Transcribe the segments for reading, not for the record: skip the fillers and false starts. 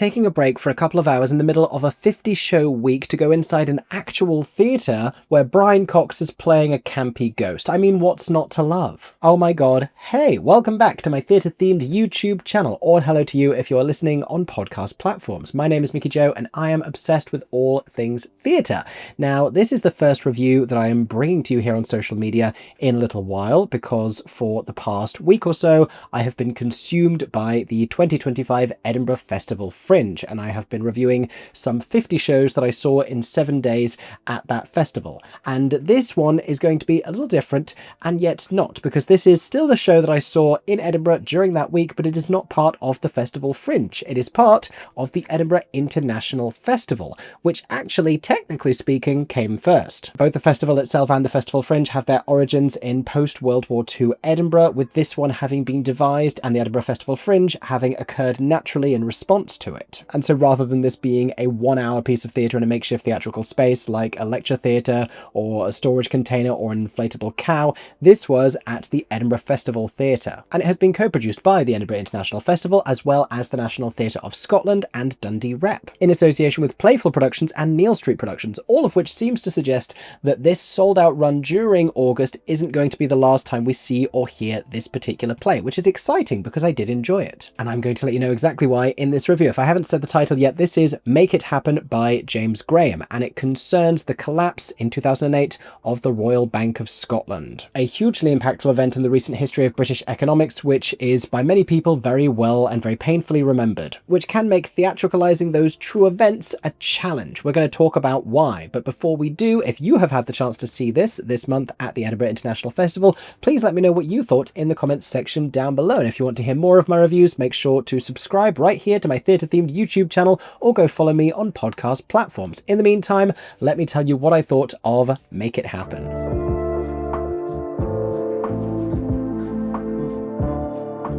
taking a break for a couple of hours in the middle of a 50-show week to go inside an actual theatre where Brian Cox is playing a campy ghost. I mean, what's not to love? Oh my god, hey, welcome back to my theatre-themed YouTube channel, or hello to you if you're listening on podcast platforms. My name is Mickey Joe, and I am obsessed with all things theatre. Now, this is the first review that I am bringing to you here on social media in a little while, because for the past week or so, I have been consumed by the 2025 Edinburgh Festival Fringe, and I have been reviewing some 50 shows that I saw in 7 days at that festival. And this one is going to be a little different, and yet not, because this is still a show that I saw in Edinburgh during that week, but it is not part of the Festival Fringe. It is part of the Edinburgh International Festival, which actually, technically speaking, came first. Both the festival itself and the Festival Fringe have their origins in post-World War II Edinburgh, with this one having been devised and the Edinburgh Festival Fringe having occurred naturally in response to it. And so rather than this being a 1-hour piece of theatre in a makeshift theatrical space like a lecture theatre or a storage container or an inflatable cow, this was at the Edinburgh Festival Theatre. And it has been co-produced by the Edinburgh International Festival as well as the National Theatre of Scotland and Dundee Rep, in association with Playful Productions and Neal Street Productions, all of which seems to suggest that this sold-out run during August isn't going to be the last time we see or hear this particular play, which is exciting because I did enjoy it. And I'm going to let you know exactly why in this review. If I haven't said the title yet, this is Make It Happen by James Graham, and it concerns the collapse in 2008 of the Royal Bank of Scotland. A hugely impactful event in the recent history of British economics, which is by many people very well and very painfully remembered, which can make theatricalizing those true events a challenge. We're going to talk about why, but before we do, if you have had the chance to see this month at the Edinburgh International Festival, please let me know what you thought in the comments section down below. And if you want to hear more of my reviews, make sure to subscribe right here to my theatre-themed YouTube channel, or go follow me on podcast platforms. In the meantime, let me tell you what I thought of Make It Happen.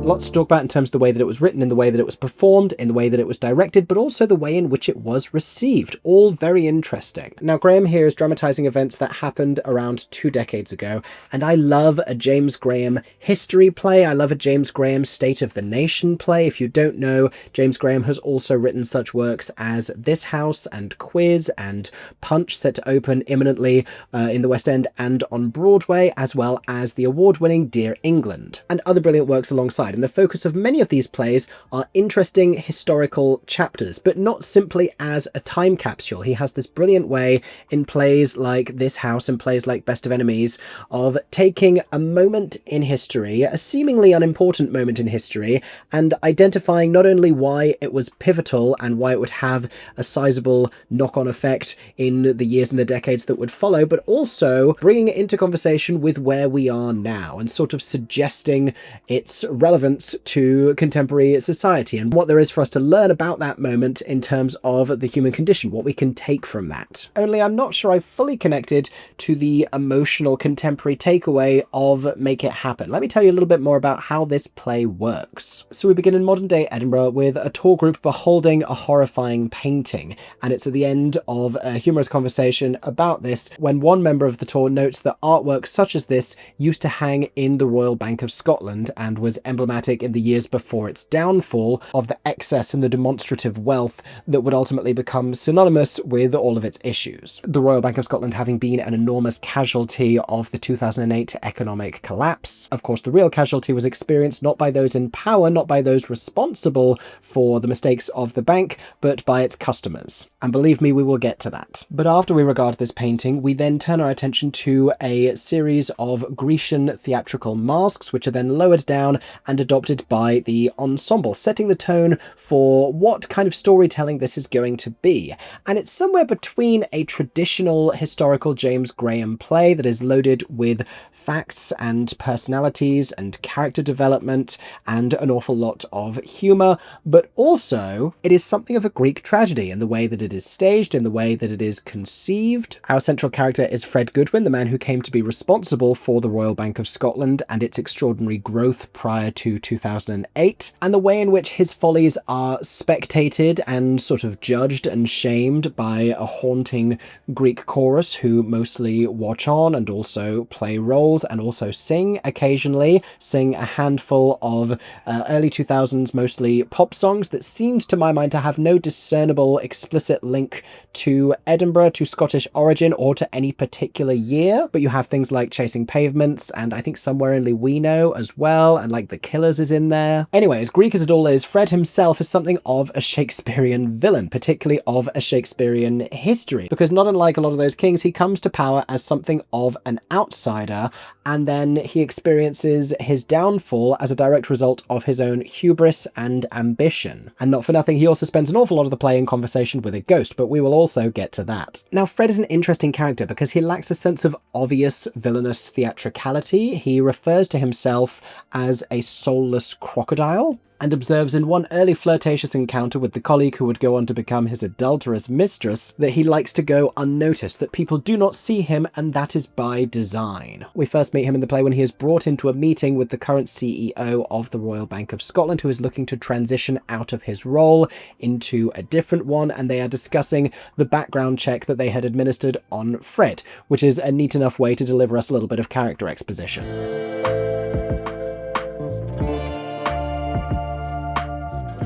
Lots to talk about in terms of the way that it was written, in the way that it was performed, in the way that it was directed, but also the way in which it was received. All very interesting. Now, Graham here is dramatising events that happened around 2 decades ago, and I love a James Graham history play. I love a James Graham State of the Nation play. If you don't know, James Graham has also written such works as This House and Quiz and Punch, set to open imminently in the West End and on Broadway, as well as the award-winning Dear England, and other brilliant works alongside. And the focus of many of these plays are interesting historical chapters, but not simply as a time capsule. He has this brilliant way in plays like This House and plays like Best of Enemies of taking a moment in history, a seemingly unimportant moment in history, and identifying not only why it was pivotal and why it would have a sizable knock-on effect in the years and the decades that would follow, but also bringing it into conversation with where we are now and sort of suggesting its relevance to contemporary society and what there is for us to learn about that moment in terms of the human condition, what we can take from that. Only I'm not sure I've fully connected to the emotional contemporary takeaway of Make It Happen. Let me tell you a little bit more about how this play works. So we begin in modern day Edinburgh with a tour group beholding a horrifying painting, and it's at the end of a humorous conversation about this when one member of the tour notes that artwork such as this used to hang in the Royal Bank of Scotland and was emblematic in the years before its downfall of the excess and the demonstrative wealth that would ultimately become synonymous with all of its issues. The Royal Bank of Scotland having been an enormous casualty of the 2008 economic collapse. Of course, the real casualty was experienced not by those in power, not by those responsible for the mistakes of the bank, but by its customers. And believe me, we will get to that. But after we regard this painting, we then turn our attention to a series of Grierson theatrical masks, which are then lowered down and adopted by the ensemble, setting the tone for what kind of storytelling this is going to be. And it's somewhere between a traditional historical James Graham play that is loaded with facts and personalities and character development and an awful lot of humour, but also it is something of a Greek tragedy in the way that it is staged, in the way that it is conceived. Our central character is Fred Goodwin, the man who came to be responsible for the Royal Bank of Scotland and its extraordinary growth prior to to 2008, and the way in which his follies are spectated and sort of judged and shamed by a haunting Greek chorus who mostly watch on and also play roles and also sing occasionally, sing a handful of early 2000s mostly pop songs that seemed to my mind to have no discernible explicit link to Edinburgh, to Scottish origin, or to any particular year. But you have things like Chasing Pavements and I think Somewhere Only We Know as well, and like The Killers is in there. Anyway, as Greek as it all is, Fred himself is something of a Shakespearean villain, particularly of a Shakespearean history, because not unlike a lot of those kings, he comes to power as something of an outsider, and then he experiences his downfall as a direct result of his own hubris and ambition. And not for nothing, he also spends an awful lot of the play in conversation with a ghost, but we will also get to that. Now, Fred is an interesting character because he lacks a sense of obvious villainous theatricality. He refers to himself as a soulless crocodile, and observes in one early flirtatious encounter with the colleague who would go on to become his adulterous mistress that he likes to go unnoticed, that people do not see him, and that is by design. We first meet him in the play when he is brought into a meeting with the current CEO of the Royal Bank of Scotland, who is looking to transition out of his role into a different one, and they are discussing the background check that they had administered on Fred, which is a neat enough way to deliver us a little bit of character exposition.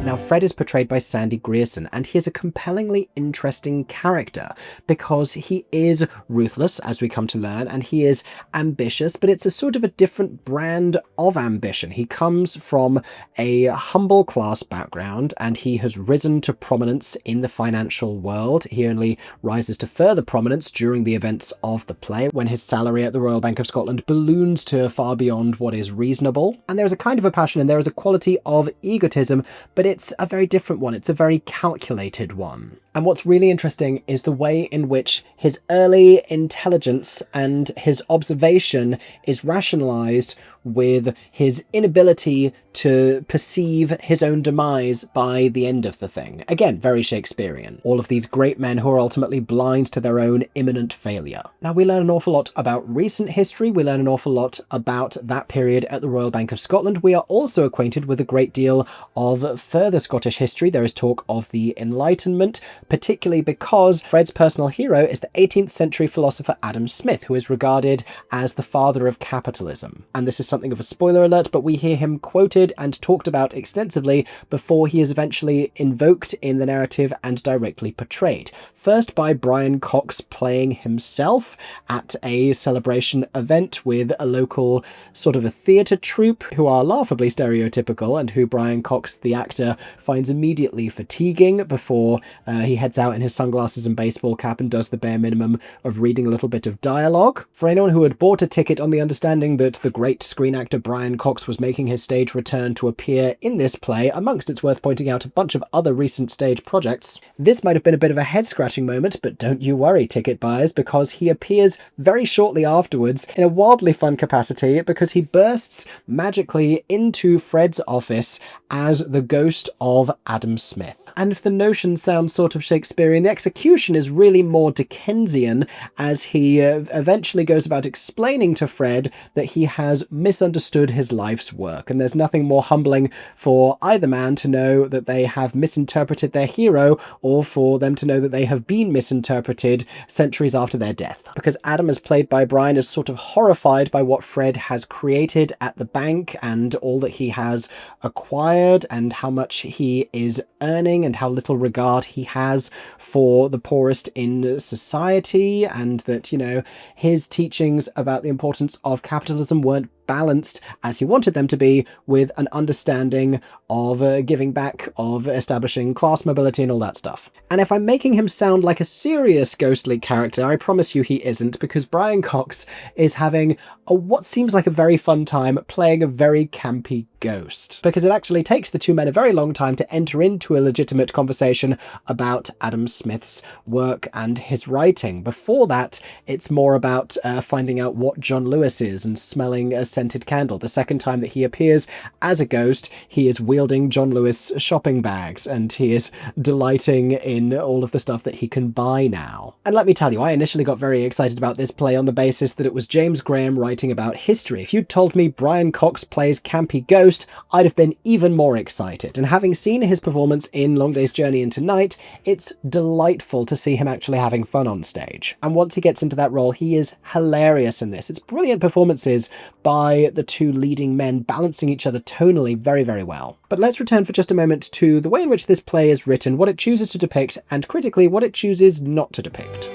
Now, Fred is portrayed by Sandy Grierson, and he is a compellingly interesting character because he is ruthless, as we come to learn, and he is ambitious, but it's a sort of a different brand of ambition. He comes from a humble class background, and he has risen to prominence in the financial world. He only rises to further prominence during the events of the play, when his salary at the Royal Bank of Scotland balloons to far beyond what is reasonable. And there is a kind of a passion, and there is a quality of egotism, but it's a very different one. It's a very calculated one. And what's really interesting is the way in which his early intelligence and his observation is rationalized with his inability to perceive his own demise by the end of the thing. Again, very Shakespearean. All of these great men who are ultimately blind to their own imminent failure. Now, we learn an awful lot about recent history. We learn an awful lot about that period at the Royal Bank of Scotland. We are also acquainted with a great deal of further Scottish history. There is talk of the Enlightenment, particularly because Fred's personal hero is the 18th century philosopher Adam Smith, who is regarded as the father of capitalism. And this is something of a spoiler alert, but we hear him quoted and talked about extensively before he is eventually invoked in the narrative and directly portrayed. First by Brian Cox playing himself at a celebration event with a local sort of a theatre troupe who are laughably stereotypical and who Brian Cox, the actor, finds immediately fatiguing before he heads out in his sunglasses and baseball cap and does the bare minimum of reading a little bit of dialogue. For anyone who had bought a ticket on the understanding that the great screen actor Brian Cox was making his stage return to appear in this play, amongst, it's worth pointing out, a bunch of other recent stage projects, this might have been a bit of a head-scratching moment, but don't you worry, ticket buyers, because he appears very shortly afterwards in a wildly fun capacity because he bursts magically into Fred's office as the ghost of Adam Smith. And if the notion sounds sort of Shakespearean, the execution is really more Dickensian, as he eventually goes about explaining to Fred that he has misunderstood his life's work, and there's nothing more humbling for either man to know that they have misinterpreted their hero, or for them to know that they have been misinterpreted centuries after their death. Because Adam, as played by Brian, is sort of horrified by what Fred has created at the bank and all that he has acquired and how much he is earning and how little regard he has for the poorest in society, and that, you know, his teachings about the importance of capitalism weren't balanced as he wanted them to be with an understanding of giving back, of establishing class mobility and all that stuff. And if I'm making him sound like a serious ghostly character, I promise you he isn't, because Brian Cox is having what seems like a very fun time playing a very campy ghost, because it actually takes the two men a very long time to enter into a legitimate conversation about Adam Smith's work and his writing. Before that, it's more about finding out what John Lewis is and smelling a scented candle. The second time that he appears as a ghost, he is wielding John Lewis shopping bags, and he is delighting in all of the stuff that he can buy now. And let me tell you, I initially got very excited about this play on the basis that it was James Graham writing about history. If you'd told me Brian Cox plays campy ghost, I'd have been even more excited. And having seen his performance in Long Day's Journey into Night, it's delightful to see him actually having fun on stage. And once he gets into that role, he is hilarious in this. It's brilliant performances by the two leading men, balancing each other tonally very, very well. But let's return for just a moment to the way in which this play is written, what it chooses to depict, and critically, what it chooses not to depict.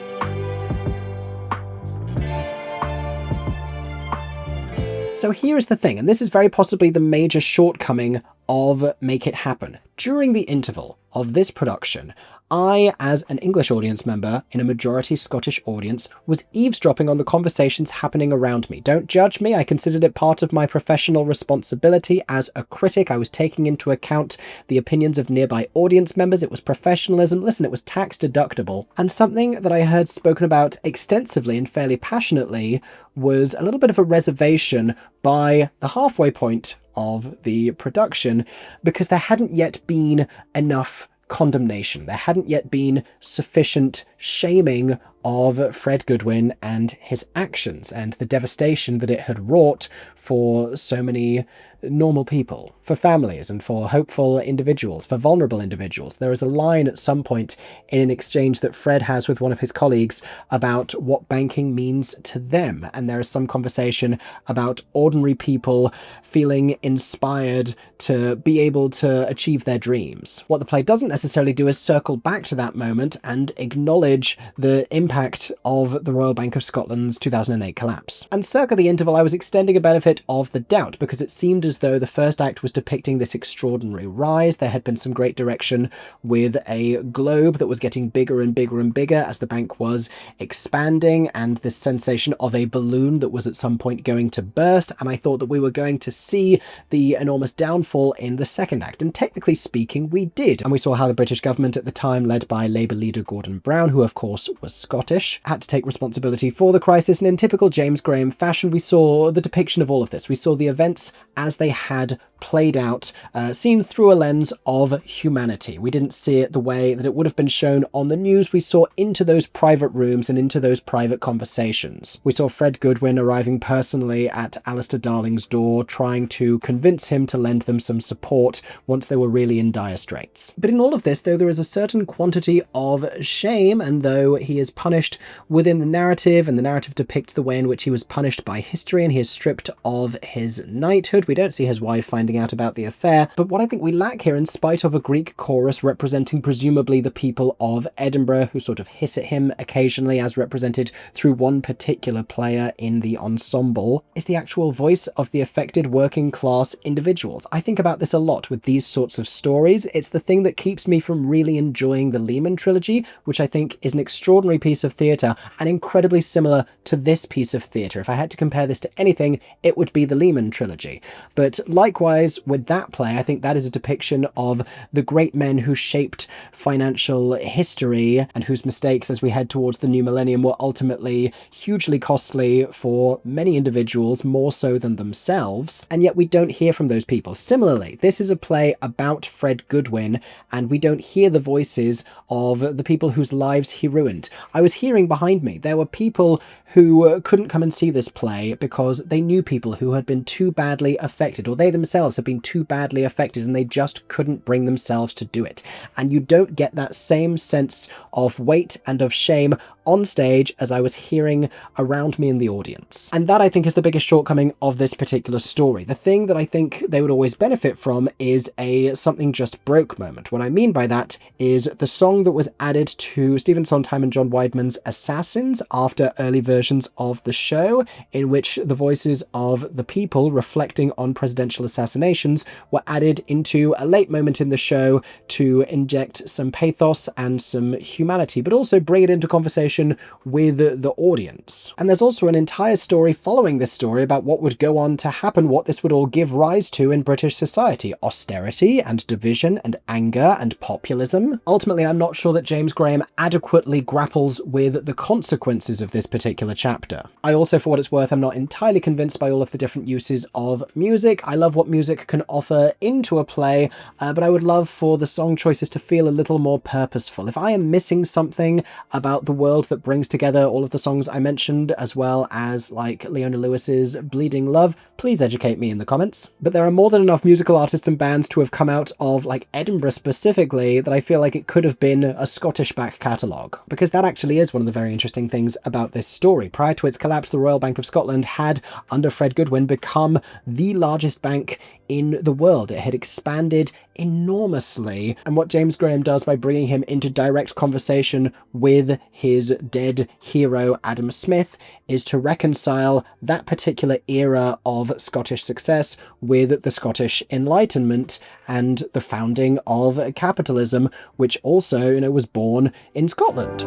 So here is the thing, and this is very possibly the major shortcoming of Make It Happen. During the interval of this production, I, as an English audience member in a majority Scottish audience, was eavesdropping on the conversations happening around me. Don't judge me, I considered it part of my professional responsibility as a critic. I was taking into account the opinions of nearby audience members. It was professionalism. Listen, it was tax deductible. And something that I heard spoken about extensively and fairly passionately was a little bit of a reservation by the halfway point of the production, because there hadn't yet been enough condemnation. There hadn't yet been sufficient shaming of Fred Goodwin and his actions and the devastation that it had wrought for so many normal people, for families and for hopeful individuals, for vulnerable individuals. There is a line at some point in an exchange that Fred has with one of his colleagues about what banking means to them, and there is some conversation about ordinary people feeling inspired to be able to achieve their dreams. What the play doesn't necessarily do is circle back to that moment and acknowledge the impact of the Royal Bank of Scotland's 2008 collapse. And circa the interval, I was extending a benefit of the doubt, because it seemed as though the first act was depicting this extraordinary rise. There had been some great direction with a globe that was getting bigger and bigger and bigger as the bank was expanding, and this sensation of a balloon that was at some point going to burst, and I thought that we were going to see the enormous downfall in the second act, and technically speaking we did. And we saw how the British government at the time, led by Labour leader Gordon Brown, who of course was Scottish, had to take responsibility for the crisis, and in typical James Graham fashion we saw the depiction of all of this. We saw the events as they had played out, seen through a lens of humanity. We didn't see it the way that it would have been shown on the news. We saw into those private rooms and into those private conversations. We saw Fred Goodwin arriving personally at Alistair Darling's door, trying to convince him to lend them some support once they were really in dire straits. But in all of this, though there is a certain quantity of shame, and though he is punished within the narrative, and the narrative depicts the way in which he was punished by history, and he is stripped of his knighthood, we don't see his wife finding out about the affair. But what I think we lack here, in spite of a Greek chorus representing presumably the people of Edinburgh, who sort of hiss at him occasionally as represented through one particular player in the ensemble, is the actual voice of the affected working class individuals. I think about this a lot with these sorts of stories. It's the thing that keeps me from really enjoying the Lehman trilogy, which I think is an extraordinary piece of theatre and incredibly similar to this piece of theatre. If I had to compare this to anything, it would be the Lehman trilogy. But likewise with that play, I think that is a depiction of the great men who shaped financial history and whose mistakes as we head towards the new millennium were ultimately hugely costly for many individuals, more so than themselves, and yet we don't hear from those people. Similarly, this is a play about Fred Goodwin, and we don't hear the voices of the people whose lives he ruined. I was hearing behind me, there were people who couldn't come and see this play because they knew people who had been too badly affected, or they themselves had been too badly affected and they just couldn't bring themselves to do it. And you don't get that same sense of weight and of shame on stage as I was hearing around me in the audience. And that, I think, is the biggest shortcoming of this particular story. The thing that I think they would always benefit from is a something just broke moment. What I mean by that is the song that was added to Stephen Sondheim and John Weidman's Assassins after early versions of the show, in which the voices of the people reflecting on presidential assassinations were added into a late moment in the show to inject some pathos and some humanity, but also bring it into conversation with the audience. And there's also an entire story following this story about what would go on to happen, what this would all give rise to in British society. Austerity and division and anger and populism. Ultimately, I'm not sure that James Graham adequately grapples with the consequences of this particular chapter. I also, for what it's worth, I'm not entirely convinced by all of the different uses of music. I love what music can offer into a play, but I would love for the song choices to feel a little more purposeful. If I am missing something about the world that brings together all of the songs I mentioned, as well as like Leona Lewis's Bleeding Love, please educate me in the comments. But there are more than enough musical artists and bands to have come out of like Edinburgh specifically that I feel like it could have been a Scottish back catalogue, because that actually is one of the very interesting things about this story. Prior to its collapse, the Royal Bank of Scotland had, under Fred Goodwin, become the largest bank in the world. It had expanded enormously, and what James Graham does by bringing him into direct conversation with his dead hero Adam Smith is to reconcile that particular era of Scottish success with the Scottish Enlightenment and the founding of capitalism, which also, was born in Scotland.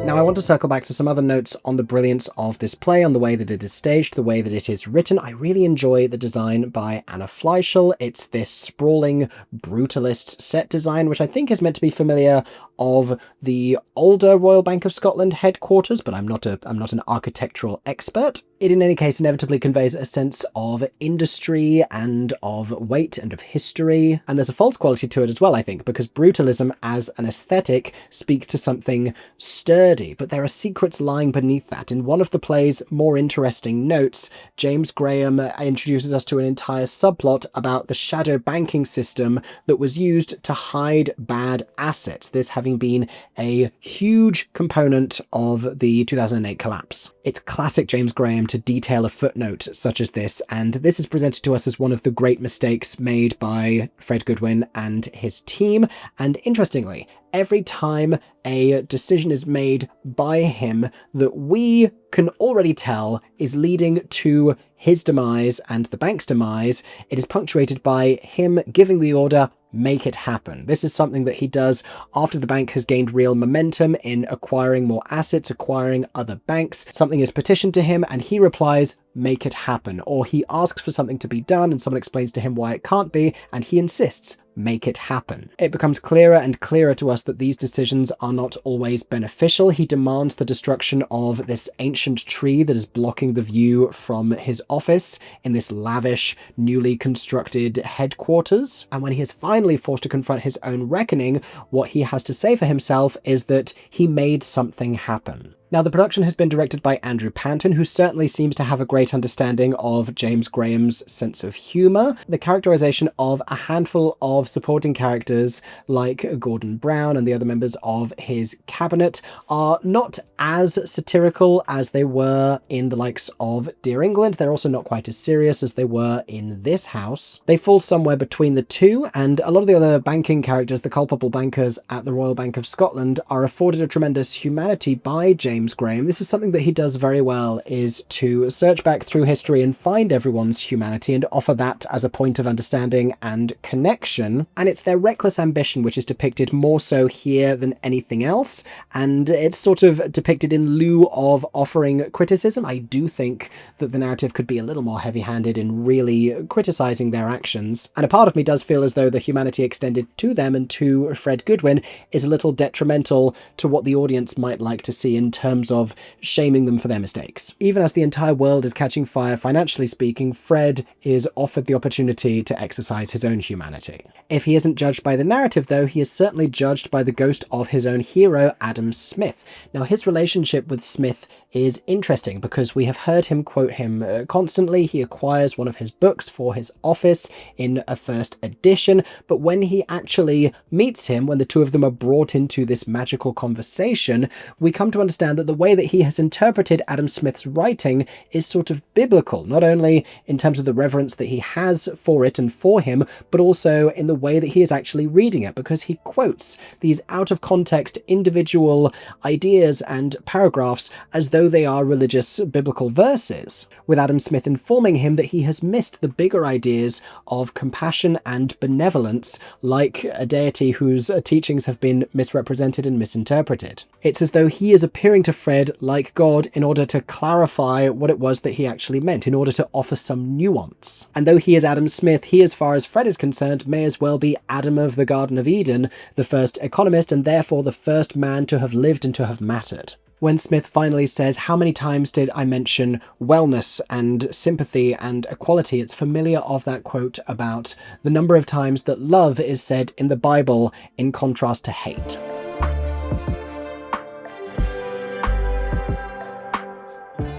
Now, I want to circle back to some other notes on the brilliance of this play, on the way that it is staged, the way that it is written. I really enjoy the design by Anna Fleischl. It's this sprawling, brutalist set design, which I think is meant to be familiar of the older Royal Bank of Scotland headquarters, but I'm not an architectural expert. It in any case inevitably conveys a sense of industry and of weight and of history, and there's a false quality to it as well, I think, because brutalism as an aesthetic speaks to something sturdy, but there are secrets lying beneath that. In one of the play's more interesting notes, James Graham introduces us to an entire subplot about the shadow banking system that was used to hide bad assets, this having been a huge component of the 2008 collapse. It's classic James Graham to detail a footnote such as this, and this is presented to us as one of the great mistakes made by Fred Goodwin and his team. And interestingly, every time a decision is made by him that we can already tell is leading to his demise and the bank's demise, it is punctuated by him giving the order, "Make it happen." This is something that he does after the bank has gained real momentum in acquiring more assets, acquiring other banks. Something is petitioned to him and he replies, "Make it happen." Or he asks for something to be done and someone explains to him why it can't be, and he insists, "Make it happen." It becomes clearer and clearer to us that these decisions are not always beneficial. He demands the destruction of this ancient tree that is blocking the view from his office in this lavish, newly constructed headquarters. And when he is finally forced to confront his own reckoning, what he has to say for himself is that he made something happen. Now, the production has been directed by Andrew Panton, who certainly seems to have a great understanding of James Graham's sense of humour. The characterisation of a handful of supporting characters like Gordon Brown and the other members of his cabinet are not as satirical as they were in the likes of Dear England. They're also not quite as serious as they were in this house. They fall somewhere between the two, and a lot of the other banking characters, the culpable bankers at the Royal Bank of Scotland, are afforded a tremendous humanity by James Graham. This is something that he does very well, is to search back through history and find everyone's humanity and offer that as a point of understanding and connection. And it's their reckless ambition which is depicted more so here than anything else, and it's sort of depicted in lieu of offering criticism. I do think that the narrative could be a little more heavy-handed in really criticizing their actions, and a part of me does feel as though the humanity extended to them and to Fred Goodwin is a little detrimental to what the audience might like to see in terms of shaming them for their mistakes. Even as the entire world is catching fire, financially speaking, Fred is offered the opportunity to exercise his own humanity. If he isn't judged by the narrative, though, he is certainly judged by the ghost of his own hero, Adam Smith. Now, his relationship with Smith is interesting because we have heard him quote him constantly. He acquires one of his books for his office in a first edition, but when he actually meets him, when the two of them are brought into this magical conversation, we come to understand that the way that he has interpreted Adam Smith's writing is sort of biblical, not only in terms of the reverence that he has for it and for him, but also in the way that he is actually reading it, because he quotes these out of context individual ideas and paragraphs as though though they are religious biblical verses, with Adam Smith informing him that he has missed the bigger ideas of compassion and benevolence, like a deity whose teachings have been misrepresented and misinterpreted. It's as though he is appearing to Fred like God in order to clarify what it was that he actually meant, in order to offer some nuance. And though he is Adam Smith, he, as far as Fred is concerned, may as well be Adam of the Garden of Eden, the first economist and therefore the first man to have lived and to have mattered. When Smith finally says, "How many times did I mention wellness and sympathy and equality?" it's familiar of that quote about the number of times that love is said in the Bible in contrast to hate.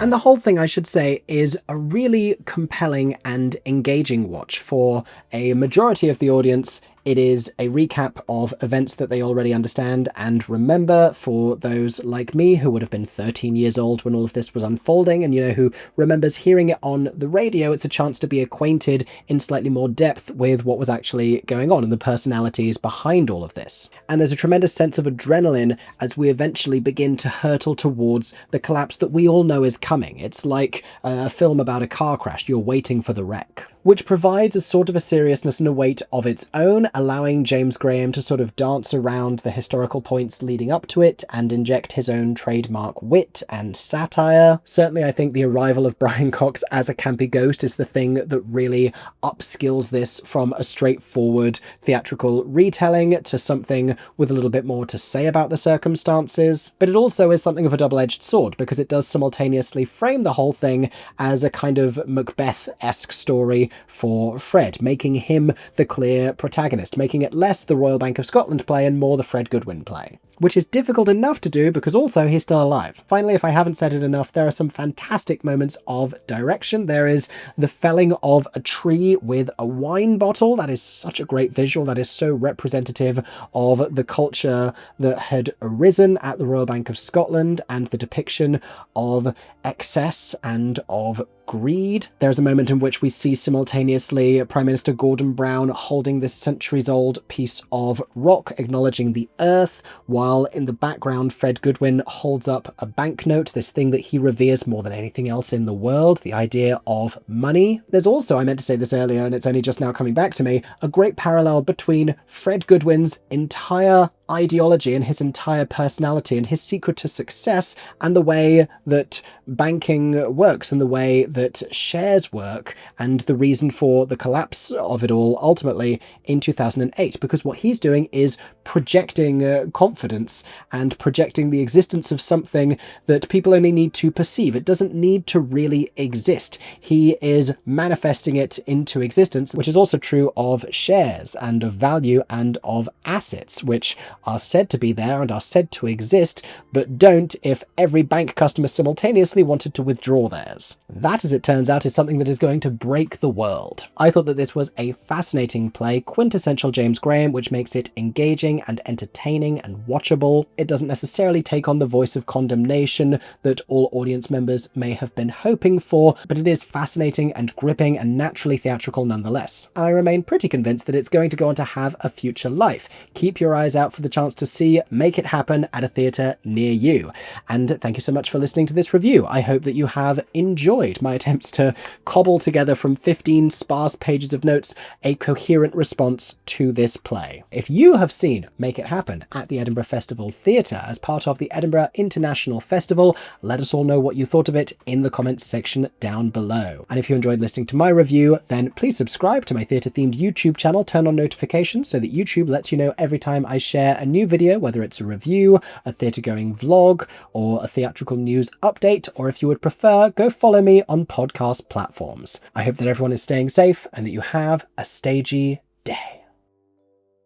And the whole thing, I should say, is a really compelling and engaging watch. For a majority of the audience, it is a recap of events that they already understand and remember. For those like me who would have been 13 years old when all of this was unfolding and, who remembers hearing it on the radio, it's a chance to be acquainted in slightly more depth with what was actually going on and the personalities behind all of this. And there's a tremendous sense of adrenaline as we eventually begin to hurtle towards the collapse that we all know is coming. It's like a film about a car crash. You're waiting for the wreck, which provides a sort of a seriousness and a weight of its own, allowing James Graham to sort of dance around the historical points leading up to it and inject his own trademark wit and satire. Certainly, I think the arrival of Brian Cox as a campy ghost is the thing that really upskills this from a straightforward theatrical retelling to something with a little bit more to say about the circumstances. But it also is something of a double-edged sword, because it does simultaneously frame the whole thing as a kind of Macbeth-esque story for Fred, making him the clear protagonist, making it less the Royal Bank of Scotland play and more the Fred Goodwin play, which is difficult enough to do because also he's still alive. Finally, if I haven't said it enough, there are some fantastic moments of direction. There is the felling of a tree with a wine bottle. That is such a great visual. That is so representative of the culture that had arisen at the Royal Bank of Scotland and the depiction of excess and of greed. There's a moment in which we see simultaneously Prime Minister Gordon Brown holding this centuries-old piece of rock, acknowledging the earth, while in the background Fred Goodwin holds up a banknote, this thing that he reveres more than anything else in the world, the idea of money. There's also, I meant to say this earlier and it's only just now coming back to me, a great parallel between Fred Goodwin's entire ideology and his entire personality and his secret to success and the way that banking works and the way that shares work and the reason for the collapse of it all ultimately in 2008, because what he's doing is projecting confidence and projecting the existence of something that people only need to perceive. It doesn't need to really exist. He is manifesting it into existence, which is also true of shares and of value and of assets, which are said to be there and are said to exist, but don't if every bank customer simultaneously wanted to withdraw theirs. That, as it turns out, is something that is going to break the world. I thought that this was a fascinating play, quintessential James Graham, which makes it engaging and entertaining and watchable. It doesn't necessarily take on the voice of condemnation that all audience members may have been hoping for, but it is fascinating and gripping and naturally theatrical nonetheless. And I remain pretty convinced that it's going to go on to have a future life. Keep your eyes out for the chance to see Make It Happen at a theatre near you. And thank you so much for listening to this review. I hope that you have enjoyed my attempts to cobble together from 15 sparse pages of notes a coherent response to this play. If you have seen Make It Happen at the Edinburgh Festival Theatre as part of the Edinburgh International Festival, let us all know what you thought of it in the comments section down below. And if you enjoyed listening to my review, then please subscribe to my theatre-themed YouTube channel, turn on notifications so that YouTube lets you know every time I share a new video, whether it's a review, a theatre-going vlog, or a theatrical news update, or if you would prefer, go follow me on podcast platforms. I hope that everyone is staying safe and that you have a stagey day.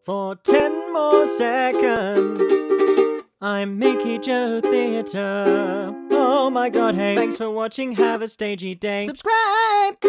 For 10 more seconds, I'm Mickey Joe Theatre. Oh my god, hey, thanks for watching, have a stagey day. Subscribe!